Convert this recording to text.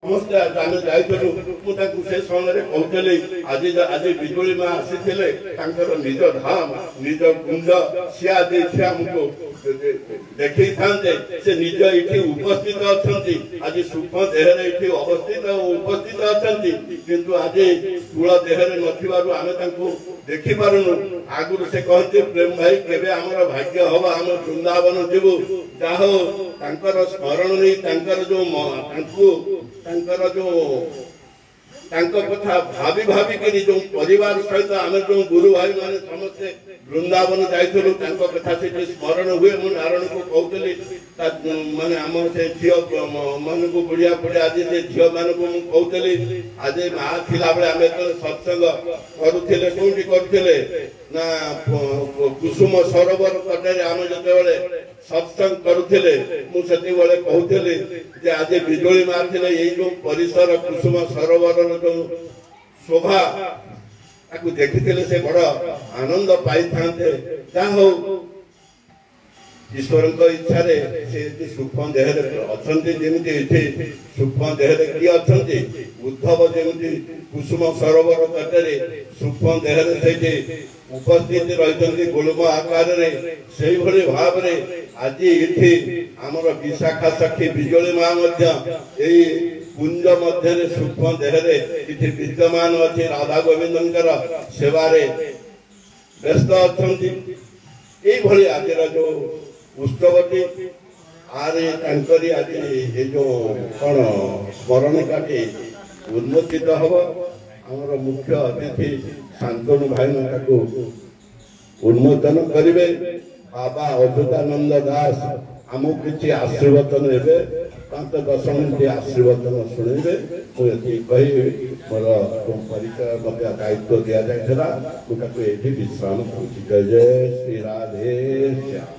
समस्त आम जाइलु से समय कहते आज बिजुली माँ आसी निज धाम निज कुंड सी आदि आमको देखी था से निज ये उपस्थित अच्छा आज सूक्ष्म देहरे ये अवस्थित उपस्थित अच्छा किंतु आज स्थूल देहरे नाम देखी पारुनु आगुरी से कहते प्रेम भाई केबे आमर भाग्य हम आम वृंदावन जीवु जाहो स्मरण नहीं जो कथा भाभी भाभी के जो परिवार सहित आम जो गुरु भाई माने समस्ते वृंदावन जाइलु कथा से स्मरण हुए मु नारायण को कहते माने आम से झील मान को बुढ़िया बुढ़िया आज से झील मान को कहते आज माँ थिला बेले आम जो सत्संग करुले कौटी करुले ना कुसुम सरोवर कटे आम जो सत्संग करुले मुझे कहते आज बिजुली मारते ये जो परिसर कुसुम सरोवर जो शोभा देखी से बड़ आनंद पाई था ईश्वर इच्छा से सूक्ष्म देहरे अच्छा सूक्ष्म देहरे किए अच्छा उद्धव जमी कुसुम सरोवर तटे सूक्ष्म देहरे से उपस्थित रही गुलम आकार से भाव आज ये आमर विशाखा सखी बिजुली माँ कुंज मध्य सूक्ष्म देहरे इति विद्यमान अच्छे राधा गोविंद सेवारे व्यस्त अच्छा ये आज जो उत्सवटी आरे आज ये जो कौन स्मरणिका उन्मोचित हम आमर मुख्य अतिथि शांतनु भाई उन्मोचन करेंगे बाबा अच्युतानंद दास आमको किसी आशीर्वचन हे 5-10 मिनट आशीर्वचन शुणे मुझे कही मोर परिचय मत दायित्व दि जाता मुझे ये विश्राम करुँच जय जय श्री राधे श्याम।